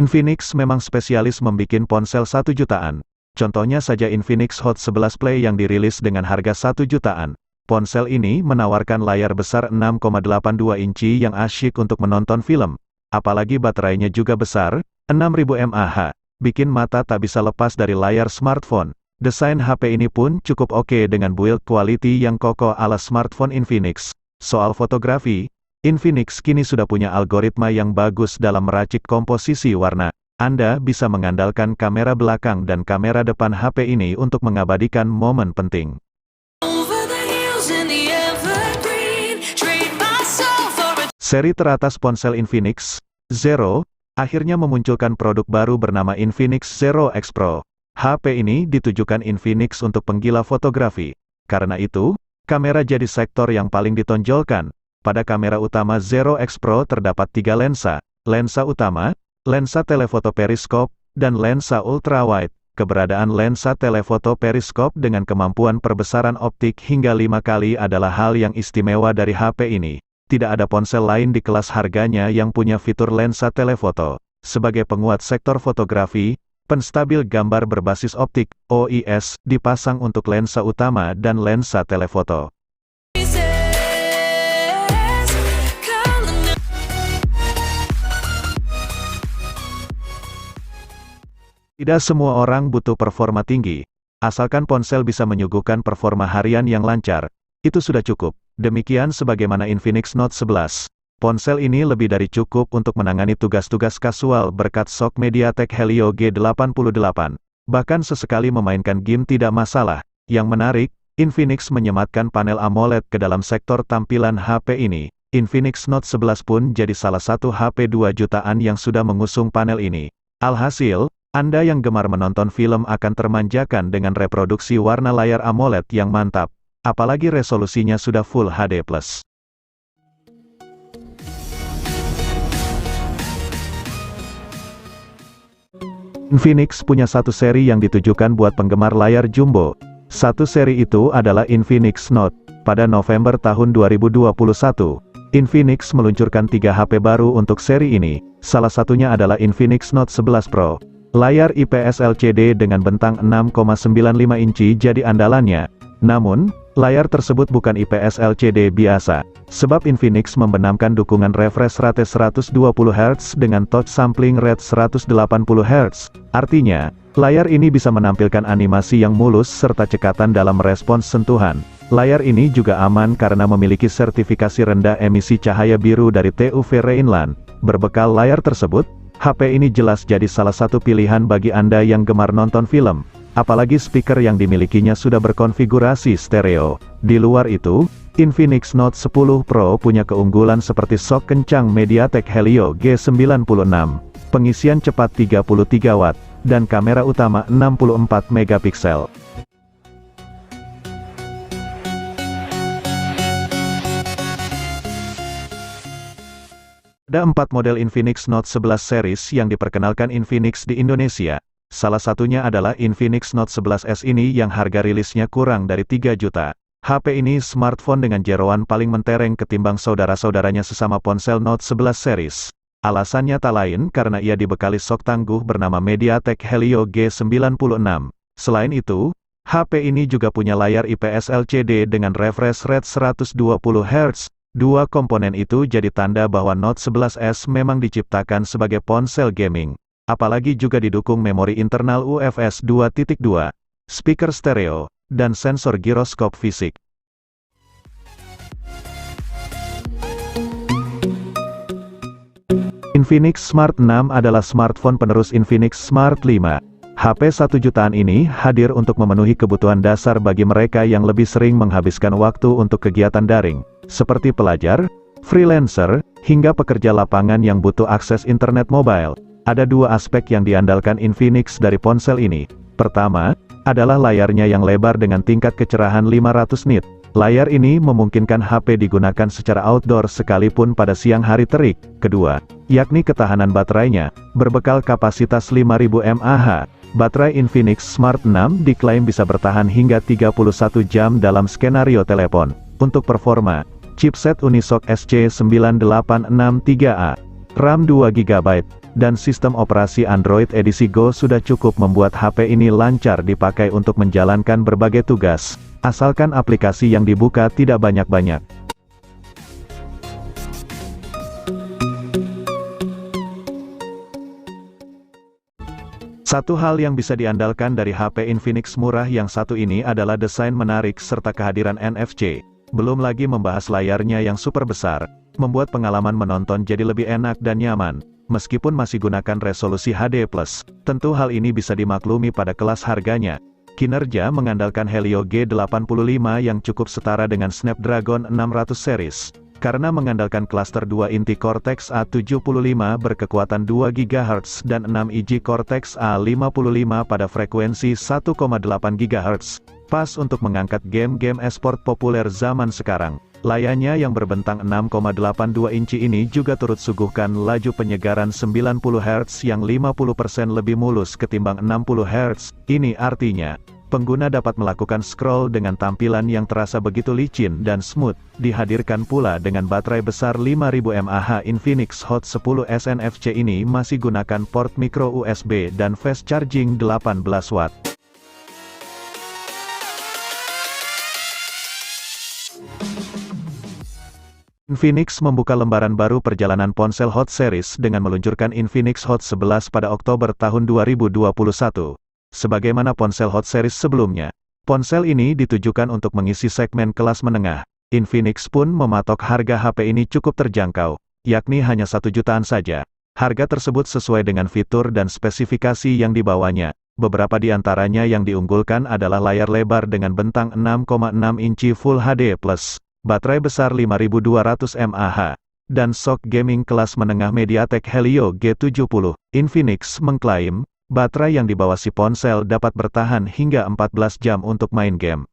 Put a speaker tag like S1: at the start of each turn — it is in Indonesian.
S1: Infinix memang spesialis membikin ponsel 1 jutaan. Contohnya saja Infinix Hot 11 Play yang dirilis dengan harga 1 jutaan. Ponsel ini menawarkan layar besar 6,82 inci yang asyik untuk menonton film. Apalagi baterainya juga besar, 6000 mAh. Bikin mata tak bisa lepas dari layar smartphone. Desain HP ini pun cukup oke dengan build quality yang kokoh ala smartphone Infinix. Soal fotografi, Infinix kini sudah punya algoritma yang bagus dalam meracik komposisi warna. Anda bisa mengandalkan kamera belakang dan kamera depan HP ini untuk mengabadikan momen penting. Seri teratas ponsel Infinix, Zero, akhirnya memunculkan produk baru bernama Infinix Zero X Pro. HP ini ditujukan Infinix untuk penggila fotografi. Karena itu, kamera jadi sektor yang paling ditonjolkan. Pada kamera utama Zero X Pro terdapat 3 lensa. Lensa utama, lensa telefoto periskop, dan lensa ultrawide. Keberadaan lensa telefoto periskop dengan kemampuan perbesaran optik hingga 5 kali adalah hal yang istimewa dari HP ini. Tidak ada ponsel lain di kelas harganya yang punya fitur lensa telefoto. Sebagai penguat sektor fotografi, penstabil gambar berbasis optik, OIS, dipasang untuk lensa utama dan lensa telefoto. Tidak semua orang butuh performa tinggi. Asalkan ponsel bisa menyuguhkan performa harian yang lancar, itu sudah cukup. Demikian sebagaimana Infinix Note 11. Ponsel ini lebih dari cukup untuk menangani tugas-tugas kasual berkat SoC MediaTek Helio G88. Bahkan sesekali memainkan game tidak masalah. Yang menarik, Infinix menyematkan panel AMOLED ke dalam sektor tampilan HP ini. Infinix Note 11 pun jadi salah satu HP 2 jutaan yang sudah mengusung panel ini. Alhasil, Anda yang gemar menonton film akan termanjakan dengan reproduksi warna layar AMOLED yang mantap. Apalagi resolusinya sudah Full HD+. Infinix punya satu seri yang ditujukan buat penggemar layar jumbo. Satu seri itu adalah Infinix Note. Pada November tahun 2021, Infinix meluncurkan 3 HP baru untuk seri ini. Salah satunya adalah Infinix Note 11 Pro. Layar IPS LCD dengan bentang 6,95 inci jadi andalannya. Namun, layar tersebut bukan IPS LCD biasa, sebab Infinix membenamkan dukungan refresh rate 120 Hz dengan touch sampling rate 180 Hz. Artinya, layar ini bisa menampilkan animasi yang mulus serta cekatan dalam respons sentuhan. Layar ini juga aman karena memiliki sertifikasi rendah emisi cahaya biru dari TUV Rheinland. Berbekal layar tersebut, HP ini jelas jadi salah satu pilihan bagi Anda yang gemar nonton film. Apalagi speaker yang dimilikinya sudah berkonfigurasi stereo. Di luar itu, Infinix Note 10 Pro punya keunggulan seperti SoC kencang MediaTek Helio G96, pengisian cepat 33 Watt, dan kamera utama 64 megapiksel. Ada 4 model Infinix Note 11 series yang diperkenalkan Infinix di Indonesia. Salah satunya adalah Infinix Note 11S ini yang harga rilisnya kurang dari 3 juta. HP ini smartphone dengan jeroan paling mentereng ketimbang saudara-saudaranya sesama ponsel Note 11 series. Alasannya tak lain karena ia dibekali SoC tangguh bernama MediaTek Helio G96. Selain itu, HP ini juga punya layar IPS LCD dengan refresh rate 120 Hz. Dua komponen itu jadi tanda bahwa Note 11S memang diciptakan sebagai ponsel gaming. Apalagi juga didukung memori internal UFS 2.2, speaker stereo, dan sensor giroskop fisik. Infinix Smart 6 adalah smartphone penerus Infinix Smart 5. HP 1 jutaan ini hadir untuk memenuhi kebutuhan dasar bagi mereka yang lebih sering menghabiskan waktu untuk kegiatan daring, seperti pelajar, freelancer, hingga pekerja lapangan yang butuh akses internet mobile. Ada 2 aspek yang diandalkan Infinix dari ponsel ini. Pertama, adalah layarnya yang lebar dengan tingkat kecerahan 500 nit. Layar ini memungkinkan HP digunakan secara outdoor sekalipun pada siang hari terik. Kedua, yakni ketahanan baterainya, berbekal kapasitas 5000 mAh. Baterai Infinix Smart 6 diklaim bisa bertahan hingga 31 jam dalam skenario telepon. Untuk performa, chipset Unisoc SC9863A RAM 2GB, dan sistem operasi Android edisi Go sudah cukup membuat HP ini lancar dipakai untuk menjalankan berbagai tugas, asalkan aplikasi yang dibuka tidak banyak-banyak. Satu hal yang bisa diandalkan dari HP Infinix murah yang satu ini adalah desain menarik serta kehadiran NFC. Belum lagi membahas layarnya yang super besar, membuat pengalaman menonton jadi lebih enak dan nyaman. Meskipun masih gunakan resolusi HD+, tentu hal ini bisa dimaklumi pada kelas harganya. Kinerja mengandalkan Helio G85 yang cukup setara dengan Snapdragon 600 series. Karena mengandalkan klaster 2 inti Cortex A75 berkekuatan 2 GHz dan 6 inci Cortex A55 pada frekuensi 1,8 GHz, pas untuk mengangkat game-game esport populer zaman sekarang. Layarnya yang berbentang 6,82 inci ini juga turut suguhkan laju penyegaran 90 Hz yang 50% lebih mulus ketimbang 60 Hz. Ini artinya, pengguna dapat melakukan scroll dengan tampilan yang terasa begitu licin dan smooth. Dihadirkan pula dengan baterai besar 5000 mAh. Infinix Hot 10 SNFC ini masih gunakan port micro USB dan fast charging 18 watt. Infinix membuka lembaran baru perjalanan ponsel Hot series dengan meluncurkan Infinix Hot 11 pada Oktober tahun 2021. Sebagaimana ponsel Hot series sebelumnya, ponsel ini ditujukan untuk mengisi segmen kelas menengah. Infinix pun mematok harga HP ini cukup terjangkau, yakni hanya 1 jutaan saja. Harga tersebut sesuai dengan fitur dan spesifikasi yang dibawanya. Beberapa di antaranya yang diunggulkan adalah layar lebar dengan bentang 6,6 inci Full HD+, baterai besar 5200 mAh, dan SoC gaming kelas menengah MediaTek Helio G70. Infinix mengklaim, baterai yang dibawa si ponsel dapat bertahan hingga 14 jam untuk main game.